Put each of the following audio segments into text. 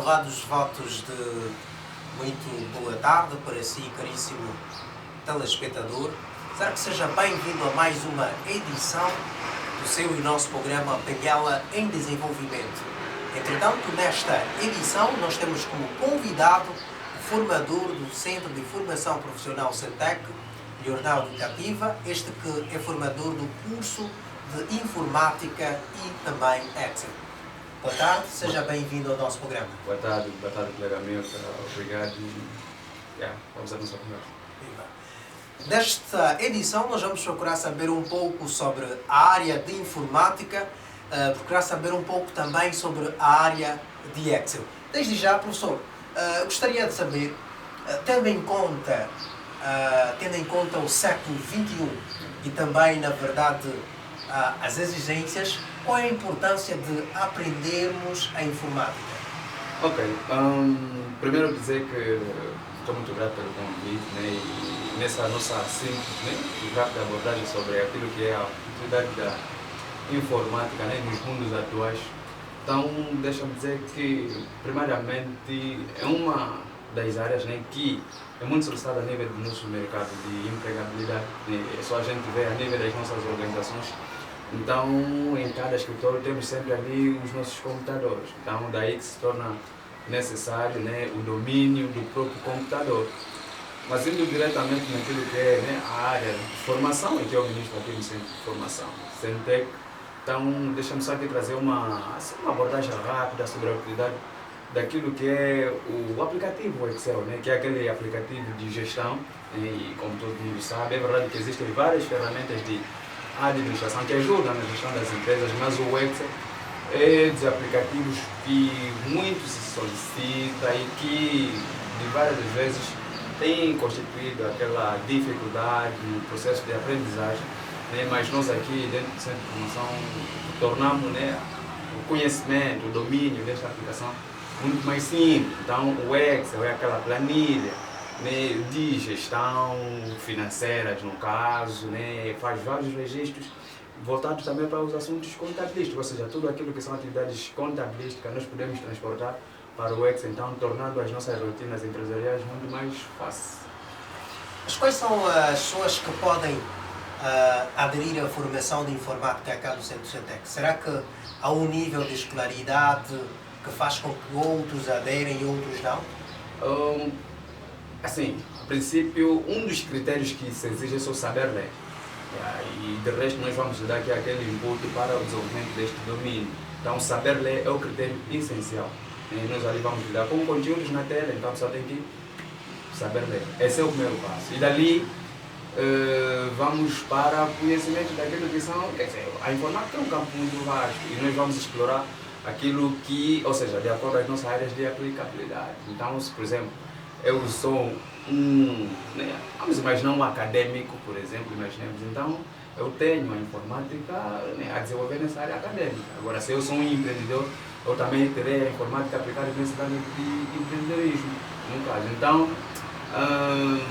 renovados votos de muito boa tarde para si, caríssimo telespectador. Será que seja bem-vindo a mais uma edição do seu e nosso programa Benguela em Desenvolvimento. Entretanto, nesta edição, nós temos como convidado o formador do Centro de Formação Profissional CENTEC, Leonardo Cativa, este que é formador do curso de Informática e também Excel. Boa tarde, seja bem-vindo ao nosso programa. Boa tarde, colega meu, obrigado e vamos à nossa conversa. Nesta edição nós vamos procurar saber um pouco sobre a área de informática, procurar saber um pouco também sobre a área de Excel. Desde já, professor, gostaria de saber, tendo em conta o século XXI e também, na verdade, as exigências, qual é a importância de aprendermos a informática? Ok, primeiro dizer que estou muito grato pelo convite, né, e nessa nossa simples, né, e rápida abordagem sobre aquilo que é a utilidade da informática, né, nos mundos atuais. Então, deixa-me dizer que, primariamente, é uma das áreas, né, que é muito solicitada a nível do nosso mercado de empregabilidade, né, é só a gente ver a nível das nossas organizações. Então, em cada escritório temos sempre ali os nossos computadores. Então, daí que se torna necessário, né, o domínio do próprio computador. Mas indo diretamente naquilo que é, né, a área de formação, e que eu ministro aqui no Centro de Formação, CENTEC, então deixa-me só aqui trazer uma abordagem rápida sobre a utilidade daquilo que é o aplicativo Excel, né, que é aquele aplicativo de gestão, né, e como todo mundo sabe, é verdade que existem várias ferramentas de administração que ajudam na gestão das empresas, mas o Excel é dos aplicativos que muito se solicita e que de várias vezes tem constituído aquela dificuldade no processo de aprendizagem, né? Mas nós aqui dentro do Centro de Formação tornamos, né, o conhecimento, o domínio desta aplicação muito mais simples. Então o Excel é aquela planilha, né, de gestão financeira, no caso, né, faz vários registros voltados também para os assuntos contabilísticos, ou seja, tudo aquilo que são atividades contabilísticas nós podemos transportar para o Excel, então tornando as nossas rotinas empresariais muito mais fáceis. Mas quais são as pessoas que podem aderir à formação de informática cá no Centro CENTEC? Será que há um nível de escolaridade que faz com que outros aderem e outros não? Assim, a princípio, um dos critérios que se exige é só saber ler. E de resto nós vamos dar aqui aquele input para o desenvolvimento deste domínio. Então saber ler é o critério essencial. E nós ali vamos lidar com conteúdos na tela, então só tem que saber ler. Esse é o primeiro passo. E dali vamos para o conhecimento daquilo que são... Quer dizer, a informática é um campo muito vasto e nós vamos explorar aquilo que, ou seja, de acordo com as nossas áreas de aplicabilidade. Então, se, por exemplo, eu sou né, vamos imaginar um acadêmico, por exemplo, imaginemos, então eu tenho a informática, né, a desenvolver nessa área acadêmica. Agora, se eu sou um empreendedor, eu também terei a informática aplicada nesse âmbito de empreendedorismo, no caso. Então,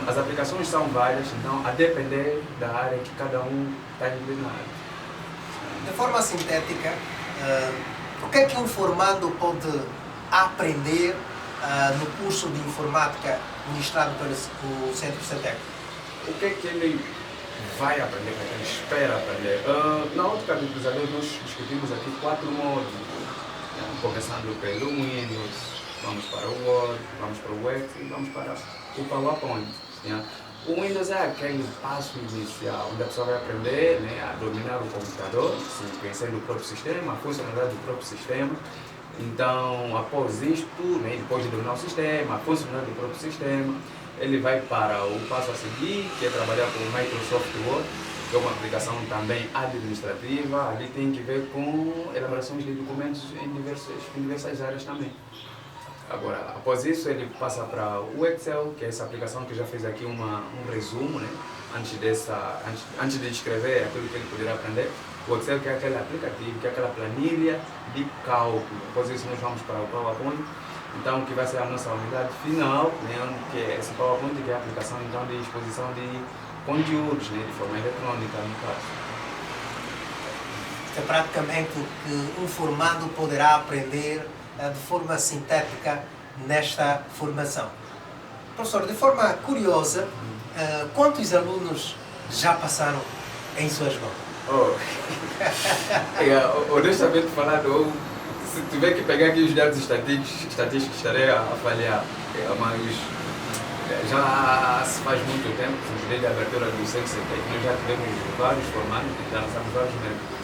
as aplicações são várias, então, a depender da área que cada um está inclinado. De forma sintética, o que é que um formando pode aprender no curso de informática ministrado pelo Centro CENTEC? O que é que ele vai aprender, o que ele espera aprender? Na ótica do utilizador, nós discutimos aqui 4 módulos, começando pelo Windows, vamos para o Word, vamos para o Excel e vamos para o PowerPoint. O Windows é aquele passo inicial, onde a pessoa vai aprender, né, a dominar o computador, conhecendo o próprio sistema, a funcionalidade do próprio sistema. Então, após isto, né, depois de dominar o sistema, a funcionalidade do próprio sistema, ele vai para o passo a seguir, que é trabalhar com o Microsoft Word, que é uma aplicação também administrativa. Ali tem que ver com elaborações de documentos em diversas áreas também. Agora, após isso, ele passa para o Excel, que é essa aplicação que eu já fiz aqui um resumo, né? Antes de descrever aquilo que ele poderá aprender. O Excel, que é aquele aplicativo, que é aquela planilha de cálculo. Após isso, nós vamos para o PowerPoint, então, que vai ser a nossa unidade final, né? Que é esse PowerPoint, que é a aplicação então, de exposição de conteúdos, né? De forma eletrônica, no caso. É praticamente o que um formado poderá aprender de forma sintética nesta formação. Professor, de forma curiosa, quantos alunos já passaram em suas mãos? Honestamente falando, se tiver que pegar aqui os dados estatísticos estarei a falhar, mas já se faz muito tempo, desde a abertura do Centro Sentec, nós já tivemos vários formandos, já lançamos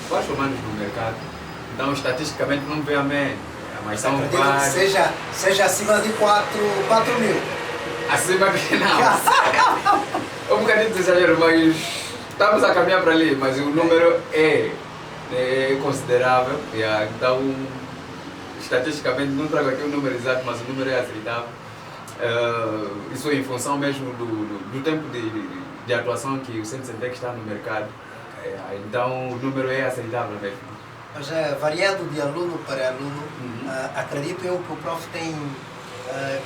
vários formandos no mercado, então estatisticamente não vê a média, mas são vários. Que seja acima de 4 mil. Acima de não. Um bocadinho de exagero, mas estamos a caminhar para ali, mas o número é considerável, então estatisticamente não trago aqui o número exato, mas o número é aceitável. Isso é em função mesmo do tempo de atuação que o Centro Sentec está no mercado, então o número é aceitável mesmo. Mas variando de aluno para aluno, acredito eu que o prof tem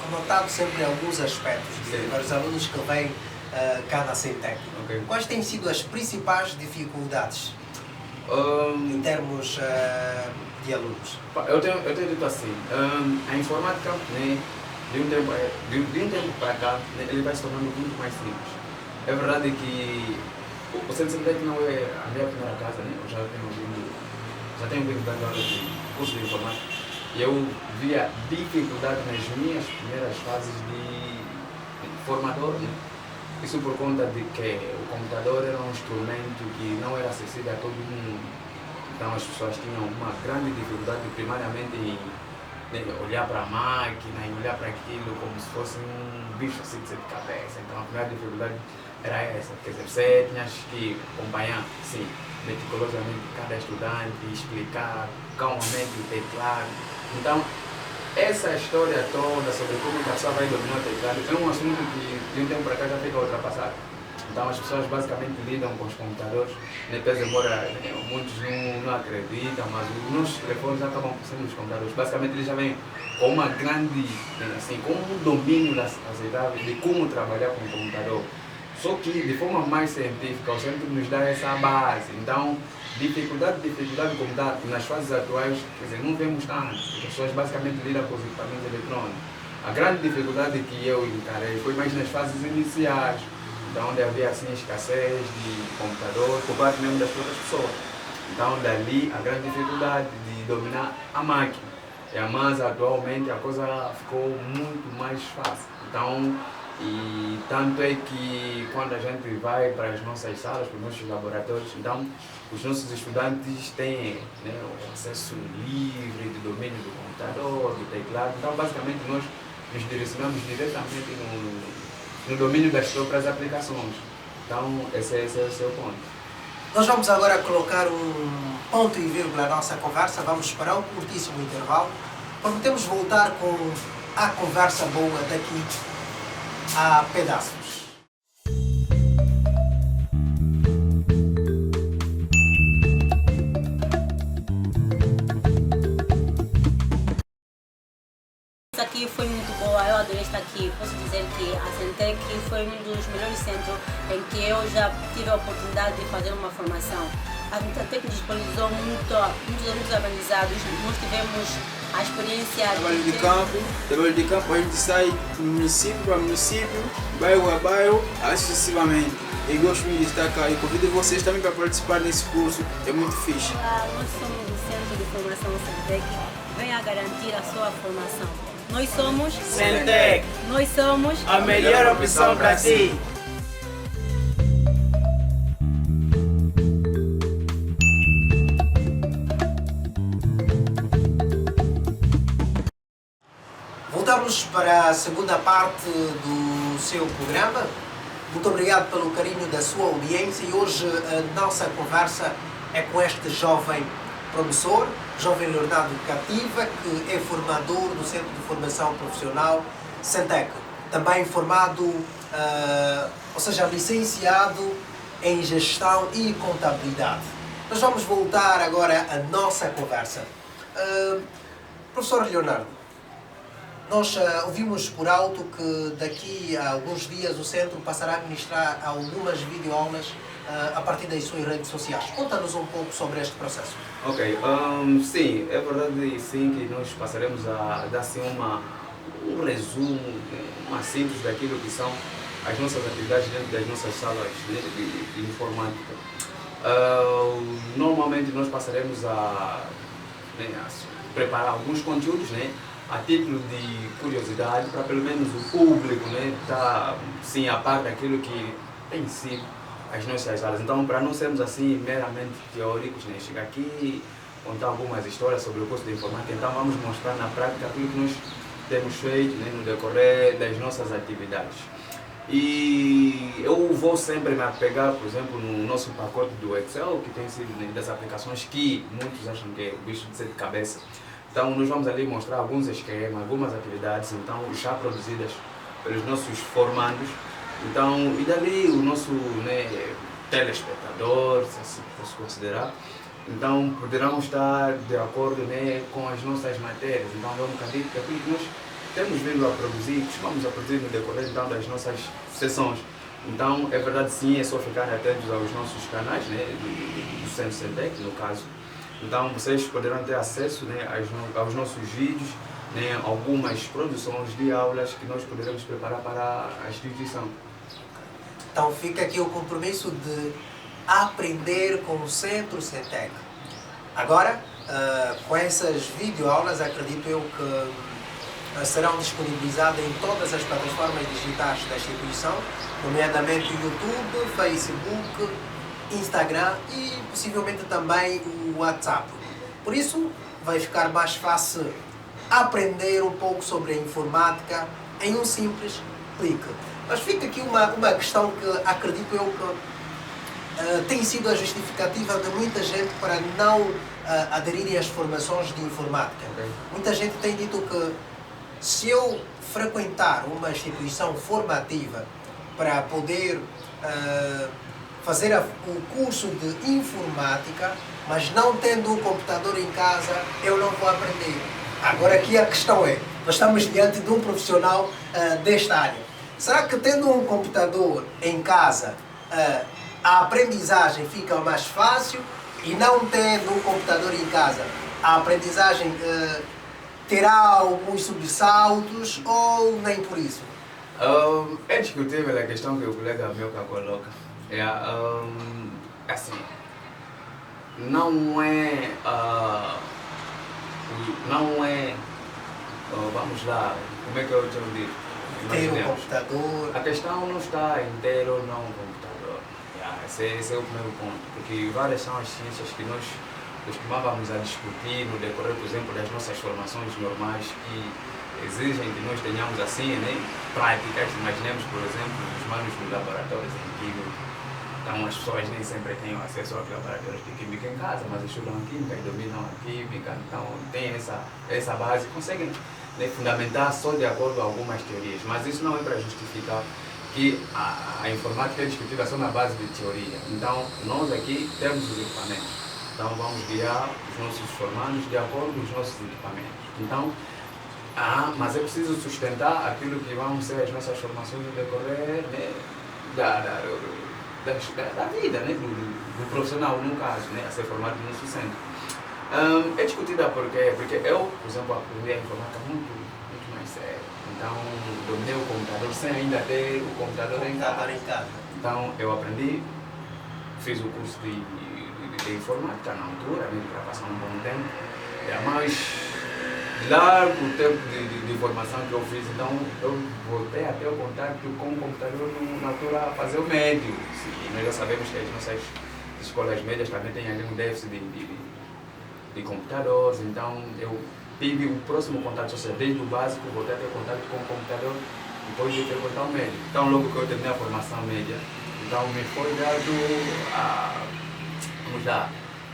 conotado sempre alguns aspectos de vários alunos que vêm cá na Sentec. Okay. Quais têm sido as principais dificuldades em termos de alunos? Eu tenho dito assim, a informática, né, de um tempo para cá, né, ele vai se tornando muito mais simples. É verdade que o Centro Sentec não é a minha primeira casa, né? Eu já tenho vindo dando aula de curso de informática e eu via dificuldade nas minhas primeiras fases de formador, né? Isso por conta de que o computador era um instrumento que não era acessível a todo mundo. Então as pessoas tinham uma grande dificuldade primariamente em olhar para a máquina, em olhar para aquilo como se fosse um bicho assim de sete cabeças. Então a primeira dificuldade era essa, quer dizer, você tinha que acompanhar, sim, meticulosamente cada estudante, explicar calmamente o teclado. Então essa história toda sobre como a pessoa vai dominar o teclado é um assunto que de um tempo para cá já fica ultrapassado. Então as pessoas basicamente lidam com os computadores, depois embora muitos não acreditam, mas os nossos telefones acabam sendo os computadores. Basicamente eles já vêm com uma grande, assim, com um domínio aceitável de como trabalhar com o computador. Só que de forma mais científica, o centro nos dá essa base. Então, dificuldade como dá nas fases atuais, quer dizer, não vemos tanto. As pessoas basicamente lidam com os equipamentos eletrônicos. A grande dificuldade que eu encarei foi mais nas fases iniciais, onde havia assim escassez de computador por parte mesmo das próprias pessoas. Então, dali a grande dificuldade de dominar a máquina. Mas atualmente a coisa ficou muito mais fácil. Então, e tanto é que quando a gente vai para as nossas salas, para os nossos laboratórios, então os nossos estudantes têm, né, o acesso livre de domínio do computador, do teclado. Então basicamente nós nos direcionamos diretamente no domínio das próprias aplicações. Então esse é o ponto. Nós vamos agora colocar um ponto e vírgula na nossa conversa, vamos para um curtíssimo intervalo. Prometemos voltar com a conversa boa daqui a pedaços. Isso aqui foi muito boa, eu adorei estar aqui. Posso dizer que a Sentec foi um dos melhores centros em que eu já tive a oportunidade de fazer uma formação. A Sentec disponibilizou muitos aprendizados, nós tivemos a experiência trabalho de campo, a gente sai de município para município, bairro a bairro, assim sucessivamente. Eu gosto muito de estar cá e convido vocês também para participar desse curso, é muito fixe. Nós somos o Centro de Formação Sentec, venha garantir a sua formação. Nós somos Sentec, nós somos a melhor opção para ti. Voltamos para a segunda parte do seu programa. Muito obrigado pelo carinho da sua audiência e hoje a nossa conversa é com este jovem promissor, jovem Leonardo Cativa, que é formador do Centro de Formação Profissional Sentec. Também formado, ou seja, licenciado em Gestão e Contabilidade. Nós vamos voltar agora à nossa conversa. Professor Leonardo, Nós ouvimos por alto que daqui a alguns dias o centro passará a ministrar algumas videoaulas a partir das suas redes sociais. Conta-nos um pouco sobre este processo. Ok, sim, é verdade sim que nós passaremos a dar assim, um resumo, uma síntese daquilo que são as nossas atividades dentro das nossas salas de informática. Normalmente nós passaremos a preparar alguns conteúdos, né, a título de curiosidade, para pelo menos o público, né, estar sim, a par daquilo que tem sido as nossas aulas. Então, para não sermos assim meramente teóricos, né, chegar aqui e contar algumas histórias sobre o curso de informática, então vamos mostrar na prática aquilo que nós temos feito, né, no decorrer das nossas atividades. E eu vou sempre me apegar, por exemplo, no nosso pacote do Excel, que tem sido, né, das aplicações que muitos acham que é o bicho de sete cabeças. Então, nós vamos ali mostrar alguns esquemas, algumas atividades, então, já produzidas pelos nossos formandos. Então, e dali o nosso, né, telespectador, se assim posso considerar, então poderão estar de acordo, né, com as nossas matérias. Então, é um bocadinho daquilo que nós temos vindo a produzir, costumamos a produzir no decorrer então, das nossas sessões. Então, é verdade sim, é só ficar atentos aos nossos canais, né, do Centro Centec, no caso. Então, vocês poderão ter acesso, né, aos nossos vídeos, né, algumas produções de aulas que nós poderemos preparar para a instituição. Então fica aqui o compromisso de aprender com o Centro Centec. Agora, com essas videoaulas, acredito eu que serão disponibilizadas em todas as plataformas digitais da instituição, nomeadamente o YouTube, Facebook, Instagram e possivelmente também o WhatsApp. Por isso, vai ficar mais fácil aprender um pouco sobre a informática em um simples clique. Mas fica aqui uma questão que acredito eu que tem sido a justificativa de muita gente para não aderirem às formações de informática. Okay. Muita gente tem dito que se eu frequentar uma instituição formativa para poder fazer o curso de informática, mas não tendo um computador em casa, eu não vou aprender. Agora aqui a questão é, nós estamos diante de um profissional desta área. Será que tendo um computador em casa, a aprendizagem fica mais fácil e não tendo um computador em casa, a aprendizagem terá alguns sobressaltos ou nem por isso? É discutível a questão que o colega meu coloca. Assim, não é, vamos lá, como é que eu te digo? Ter um computador. A questão não está em ter ou não um computador. Esse é o primeiro ponto, porque várias são as ciências que nós costumávamos a discutir no decorrer, por exemplo, das nossas formações normais que exigem que nós tenhamos assim, né, práticas. Imaginemos, por exemplo, os manos nos laboratórios em química. Então as pessoas nem sempre têm acesso aos laboratórios de química em casa, mas estudam química e dominam a química, então têm essa base, conseguem, né, fundamentar só de acordo com algumas teorias, mas isso não é para justificar que a informática é discutida só na base de teoria. Então, nós aqui temos os equipamentos, então vamos guiar os nossos formandos de acordo com os nossos equipamentos. Então, mas é preciso sustentar aquilo que vão ser as nossas formações no decorrer, né, da vida, né, do profissional, no caso, né, a ser formado no nosso centro. É discutida porque eu, por exemplo, aprendi a informática muito mais sério. Então, dominei o computador sem ainda ter o computador em casa. Então, eu aprendi, fiz o curso de informática na altura, né, para passar um bom tempo. Mas, largo tempo de formação que eu fiz, então eu voltei até o contato com o computador na altura a fazer o médio. E nós já sabemos que as nossas escolas médias também têm ali um déficit de computadores, então eu tive o próximo contato, ou seja, desde o básico, voltei a ter contato com o computador depois de frequentar o médio. Então, logo que eu terminei a formação média, então me foi dado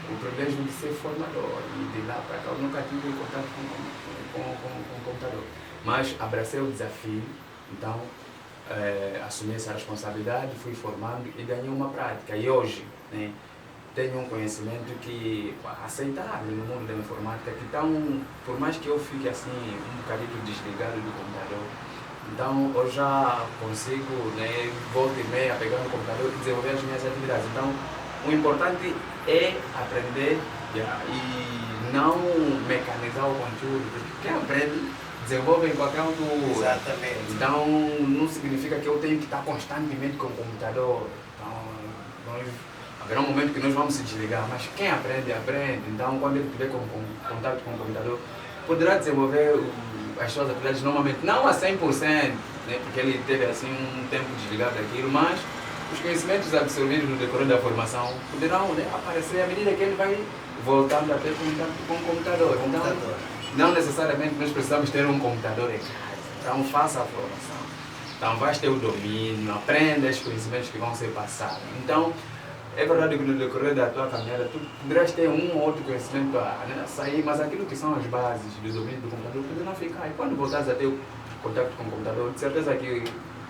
o privilégio de ser formador, e de lá para cá eu nunca tive contato com o computador. Mas abracei o desafio, então assumi essa responsabilidade, fui formando e ganhei uma prática. E hoje, né, tenho um conhecimento que aceitável no mundo da informática, que então, por mais que eu fique assim um bocadinho desligado do computador, então eu já consigo, né, volta e meia, pegar no computador e desenvolver as minhas atividades. Então, o importante é aprender e não mecanizar o conteúdo, porque quem aprende desenvolve em qualquer altura. Exatamente. Então, não significa que eu tenho que estar constantemente com o computador. Então, haverá um momento que nós vamos se desligar, mas quem aprende, aprende. Então, quando ele tiver contato com o computador, poderá desenvolver as suas atividades normalmente, não a 100%, né, porque ele teve assim um tempo desligado daquilo, mas os conhecimentos absorvidos no decorrer da formação poderão, né, aparecer à medida que ele vai voltando a ter contato com o computador. Então, não necessariamente nós precisamos ter um computador em casa. Então, faça a formação. Então, vais ter o domínio, aprenda os conhecimentos que vão ser passados. Então, é verdade que no decorrer da tua caminhada tu poderás ter um ou outro conhecimento a, né, sair, mas aquilo que são as bases do domínio do computador poderão ficar. E quando voltares a ter o contato com o computador, de certeza que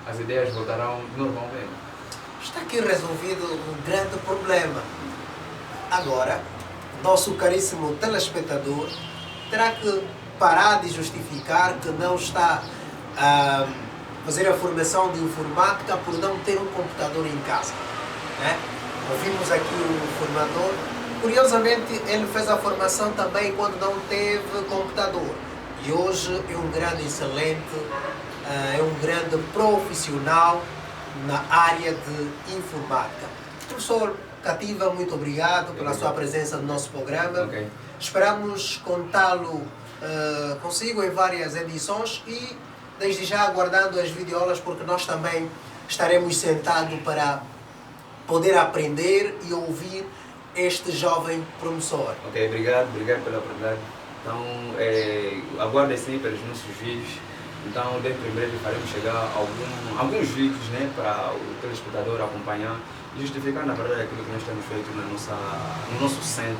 as ideias voltarão normalmente. Está aqui resolvido um grande problema. Agora, nosso caríssimo telespectador terá que parar de justificar que não está a fazer a formação de informática por não ter um computador em casa, né? Ouvimos aqui o formador. Curiosamente, ele fez a formação também quando não teve computador. E hoje é um grande excelente, é um grande profissional na área de informática. Professor Cativa, muito obrigado pela sua presença no nosso programa. Okay. Esperamos contá-lo consigo em várias edições e desde já aguardando as videoaulas, porque nós também estaremos sentados para poder aprender e ouvir este jovem promissor. Ok, obrigado pela oportunidade. Então, aguardem sempre os nossos vídeos. Então, dentro em breve faremos chegar alguns vídeos, né, para o telespectador acompanhar e justificar, na verdade, aquilo que nós temos feito no nosso centro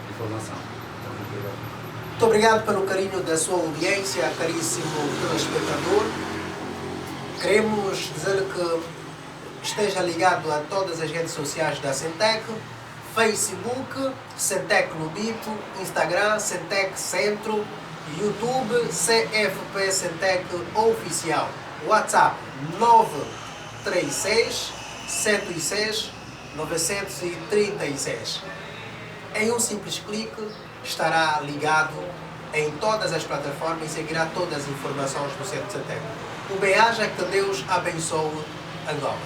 de formação. Então, obrigado. Muito obrigado pelo carinho da sua audiência, caríssimo telespectador. Queremos dizer que esteja ligado a todas as redes sociais da Centec, Facebook, Centec Lubito, Instagram, Centec Centro, YouTube, CFP Centec Oficial, WhatsApp 936 106 936. Em um simples clique estará ligado em todas as plataformas e seguirá todas as informações do Centro Centec. O bem-aja, que Deus abençoe Angola.